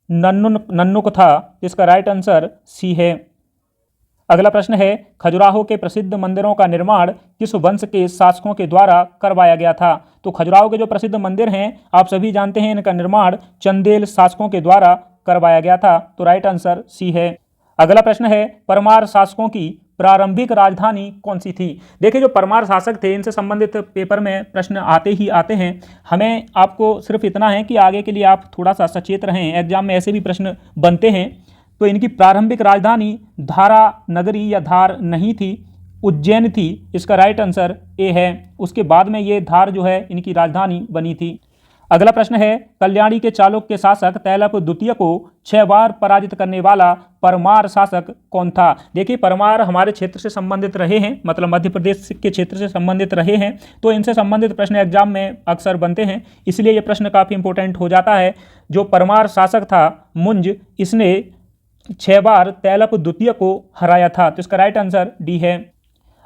नन्नुक था, इसका राइट आंसर सी है। अगला प्रश्न है, खजुराहो के प्रसिद्ध मंदिरों का निर्माण किस वंश के शासकों के द्वारा करवाया गया था? तो खजुराहो के जो प्रसिद्ध मंदिर हैं, आप सभी जानते हैं, इनका निर्माण चंदेल शासकों के द्वारा करवाया गया था। तो राइट आंसर सी है। अगला प्रश्न है, परमार शासकों की प्रारंभिक राजधानी कौन सी थी? देखिए, जो परमार शासक थे, इनसे संबंधित पेपर में प्रश्न आते ही आते हैं। हमें आपको सिर्फ इतना है कि आगे के लिए आप थोड़ा सा सचेत रहें, एग्जाम में ऐसे भी प्रश्न बनते हैं। तो इनकी प्रारंभिक राजधानी धारा नगरी या धार नहीं थी, उज्जैन थी। इसका राइट आंसर ए है। उसके बाद में ये धार जो है इनकी राजधानी बनी थी। अगला प्रश्न है, कल्याणी के चालुक्य शासक तैलप द्वितीय को 6 बार पराजित करने वाला परमार शासक कौन था? देखिए, परमार हमारे क्षेत्र से संबंधित रहे हैं, मतलब मध्य प्रदेश के क्षेत्र से संबंधित रहे हैं, तो इनसे संबंधित प्रश्न एग्जाम में अक्सर बनते हैं, इसलिए ये प्रश्न काफ़ी इंपॉर्टेंट हो जाता है। जो परमार शासक था मुंज, इसने 6 बार तैलप द्वितीय को हराया था। तो इसका राइट आंसर डी है।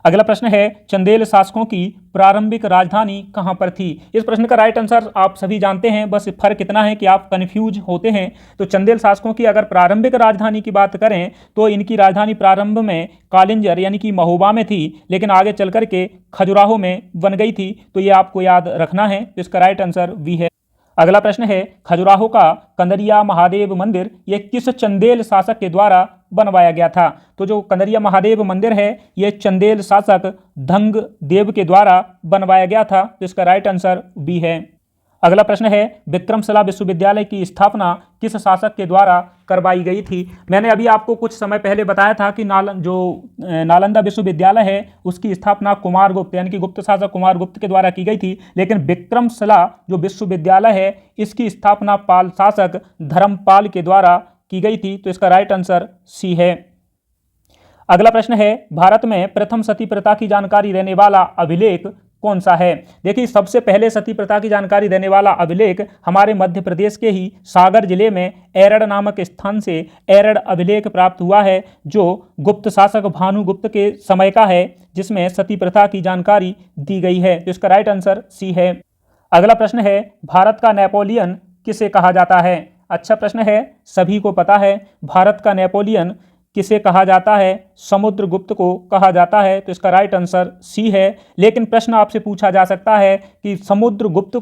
अगला प्रश्न है, चंदेल शासकों की प्रारंभिक राजधानी कहां पर थी? इस प्रश्न का राइट आंसर आप सभी जानते हैं, बस फर्क इतना है कि आप कंफ्यूज होते हैं। तो चंदेल शासकों की अगर प्रारंभिक राजधानी की बात करें तो इनकी राजधानी प्रारंभ में कालिंजर यानी कि महोबा में थी, लेकिन आगे चल करके खजुराहो में बन गई थी। तो ये आपको याद रखना है। तो इसका राइट आंसर बी है। अगला प्रश्न है, खजुराहो का कंदरिया महादेव मंदिर ये किस चंदेल शासक के द्वारा बनवाया गया था? तो जो कंदरिया महादेव मंदिर है, ये चंदेल शासक धंग देव के द्वारा बनवाया गया था। तो इसका राइट आंसर बी है। अगला प्रश्न है, विक्रमशिला विश्वविद्यालय की स्थापना किस शासक के द्वारा करवाई गई थी? मैंने अभी आपको कुछ समय पहले बताया था कि नालंदा विश्वविद्यालय है, उसकी स्थापना कुमारगुप्त यानी कि गुप्त शासक कुमारगुप्त के द्वारा की गई थी। लेकिन विक्रमशिला जो विश्वविद्यालय है, इसकी स्थापना पाल शासक धर्मपाल के द्वारा की गई थी। तो इसका राइट आंसर सी है। अगला प्रश्न है, भारत में प्रथम सती प्रथा की जानकारी देने वाला अभिलेख कौन सा है? देखिए, सबसे पहले सती प्रथा की जानकारी देने वाला अभिलेख हमारे मध्य प्रदेश के ही सागर जिले में एरड़ नामक स्थान से एरड़ अभिलेख प्राप्त हुआ है, जो गुप्त शासक भानुगुप्त के समय का है, जिसमें सती प्रथा की जानकारी दी गई है। तो इसका राइट आंसर सी है। अगला प्रश्न है, भारत का नेपोलियन किसे कहा जाता है? अच्छा प्रश्न है, सभी को पता है भारत का नेपोलियन किसे कहा जाता है? समुद्रगुप्त को कहा जाता है। तो इसका राइट आंसर सी है। लेकिन प्रश्न आपसे पूछा जा सकता है कि समुद्रगुप्त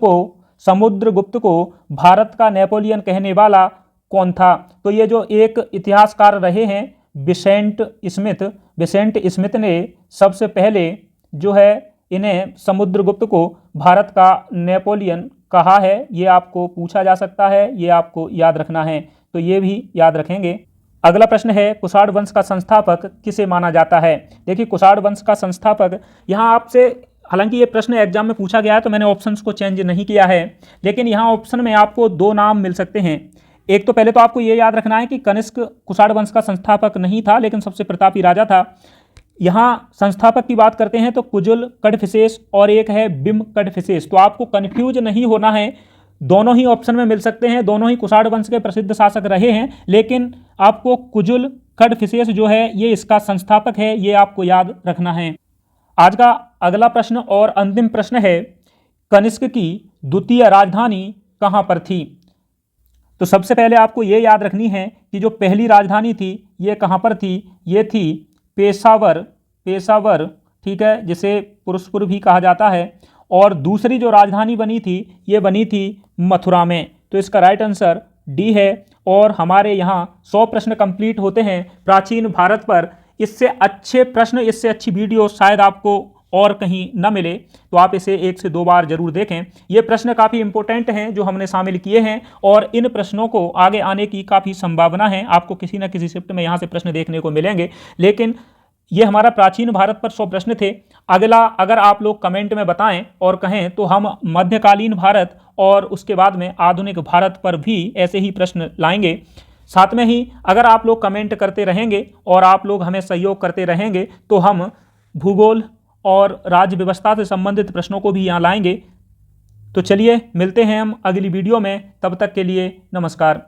को भारत का नेपोलियन कहने वाला कौन था? तो ये जो एक इतिहासकार रहे हैं विसेंट स्मिथ ने सबसे पहले जो है इन्हें समुद्रगुप्त को भारत का नेपोलियन कहा है। ये आपको पूछा जा सकता है, ये आपको याद रखना है, तो ये भी याद रखेंगे। अगला प्रश्न है, कुषाण वंश का संस्थापक किसे माना जाता है? देखिए, कुषाण वंश का संस्थापक, यहाँ आपसे हालांकि ये प्रश्न एग्जाम में पूछा गया है तो मैंने ऑप्शंस को चेंज नहीं किया है, लेकिन यहाँ ऑप्शन में आपको 2 नाम मिल सकते हैं। एक तो पहले तो आपको ये याद रखना है कि कनिष्क कुषाण वंश का संस्थापक नहीं था, लेकिन सबसे प्रतापी राजा था। यहाँ संस्थापक की बात करते हैं तो कुजुल कड़फिसेस और एक है बिम कड़फिसेस। तो आपको कन्फ्यूज नहीं होना है, दोनों ही ऑप्शन में मिल सकते हैं, दोनों ही कुषाण वंश के प्रसिद्ध शासक रहे हैं, लेकिन आपको कुजुल कड़फिसेस जो है ये इसका संस्थापक है, ये आपको याद रखना है। आज का अगला प्रश्न और अंतिम प्रश्न है, कनिष्क की द्वितीय राजधानी कहाँ पर थी? तो सबसे पहले आपको ये याद रखनी है कि जो पहली राजधानी थी ये कहाँ पर थी? ये थी पेशावर, ठीक है, जिसे पुरुषपुर भी कहा जाता है। और दूसरी जो राजधानी बनी थी ये बनी थी मथुरा में। तो इसका राइट आंसर डी है। और हमारे यहाँ 100 प्रश्न कंप्लीट होते हैं प्राचीन भारत पर। इससे अच्छे प्रश्न, इससे अच्छी वीडियो शायद आपको और कहीं न मिले, तो आप इसे 1 से 2 बार जरूर देखें। ये प्रश्न काफ़ी इंपॉर्टेंट हैं जो हमने शामिल किए हैं, और इन प्रश्नों को आगे आने की काफ़ी संभावना है। आपको किसी न किसी शिफ्ट में यहाँ से प्रश्न देखने को मिलेंगे। लेकिन ये हमारा प्राचीन भारत पर 100 प्रश्न थे। अगला अगर आप लोग कमेंट में बताएं और कहें तो हम मध्यकालीन भारत और उसके बाद में आधुनिक भारत पर भी ऐसे ही प्रश्न लाएंगे। साथ में ही अगर आप लोग कमेंट करते रहेंगे और आप लोग हमें सहयोग करते रहेंगे तो हम भूगोल और राज्य व्यवस्था से संबंधित प्रश्नों को भी यहाँ लाएंगे। तो चलिए मिलते हैं हम अगली वीडियो में, तब तक के लिए नमस्कार।